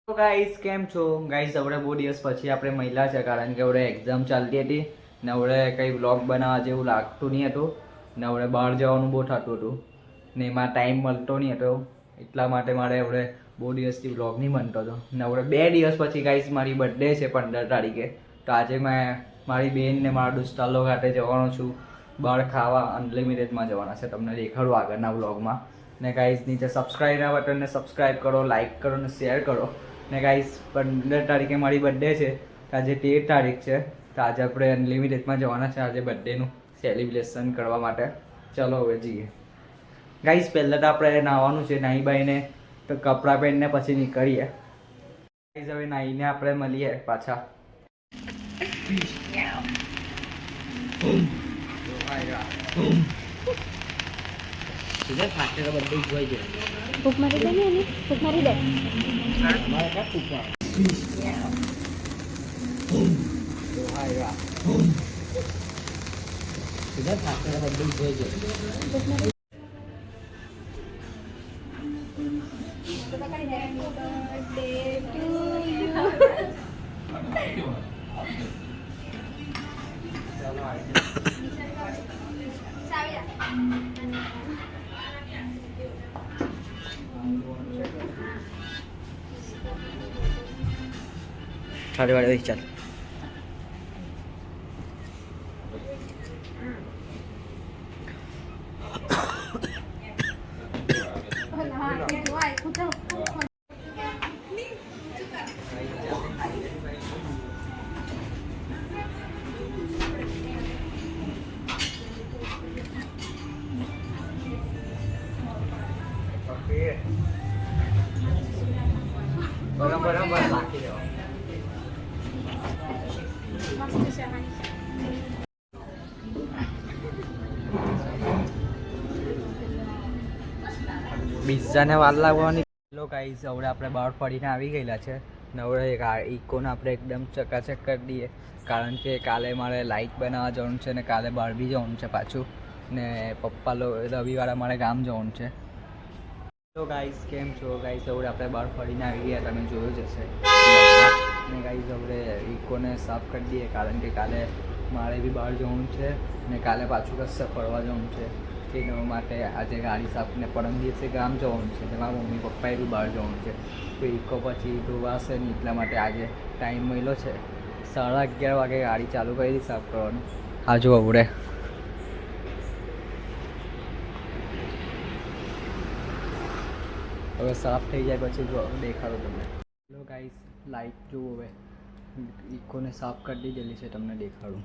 તો ગાઈસ કેમ છો ગાઈસ? હવે બહુ દિવસ પછી આપણે મહિલા છે, કારણ કે હવે એક્ઝામ ચાલતી હતી ને હવે કંઈ વ્લોગ બનાવવા જેવું લાગતું નહીં હતું ને હવે બહાર જવાનું બહુ થતું હતું ને એમાં ટાઈમ મળતો નહીં હતો. એટલા માટે મારે હવે બહુ દિવસથી વ્લોગ નહીં બનતો હતો ને હવે 2 દિવસ પછી ગાઈસ મારી બર્થડે છે 15 તારીખે. તો આજે મેં મારી બેન ને મારા દોસ્તારો સાથે જવાનો છું બહાર ખાવા. અનલિમિટેડમાં જવાના છે, તમને દેખાડું આગળના વ્લોગમાં. ને ગાઈસ નીચે સબસ્ક્રાઈબના બટનને સબસ્ક્રાઈબ કરો, લાઇક કરો ને શેર કરો. ને ગાઈસ 15 તારીખે મારી બર્થડે છે, આજે 13 તારીખ છે. તો આજે આપણે અનલિમિટેડમાં જવાના છે આજે બર્થડેનું સેલિબ્રેશન કરવા માટે. ચલો હવે જઈએ ગાઈસ. પહેલાં તો આપણે નાહવાનું છે, નાહી બાઈને તો કપડાં પહેરીને પછી નીકળીએ ગાઈસ. હવે નાહીને આપણે મળીએ પાછા. ભૂખ મારી દે ને, ભૂખ મારી દે. સારી વાળી હોય ચાલ. બરાબર રાખી દેવા. પિઝાને વાર લાગવાની. હેલો ગાઈઝ, હવે આપણે બહાર ફરીને આવી ગયેલા છે ને હવે ઇકોને આપણે એકદમ ચકાચક કરી દઈએ, કારણ કે કાલે મારે લાઇટ બનાવવા જવાનું છે ને કાલે બહાર બી જવાનું છે પાછું ને પપ્પા રવિવારે મારે ગામ જવાનું છે. તો ગાઈઝ કેમ છો ગાઈઝ? હવે આપણે બહાર ફરીને આવી ગયા, તમે જોયું જ હશે ને ગાઈઝ. હવે ઇકોને સાફ કરી દઈએ, કારણ કે કાલે મારે બી બહાર જવાનું છે ને કાલે પાછું કશે ફરવા જવાનું છે. તેના માટે આજે ગાડી સાફ ને પરમ દિવસે ગામ જવાનું છે, તેમાં મમ્મી પપ્પાએ બી બહાર જવાનું છે. તો ઇકો પછી ધોવાશે નહીં, એટલા માટે આજે ટાઈમ મળ્યો છે. 11:30 વાગે ગાડી ચાલુ કરી હતી સાફ કરવાનું. આ જો આવડે હવે સાફ થઈ જાય પછી જો દેખાડો તમને. હેલો ગાઈસ, લાઇટ જુઓ. હવે ઇકોને સાફ કરી દીધેલી છે, તમને દેખાડું.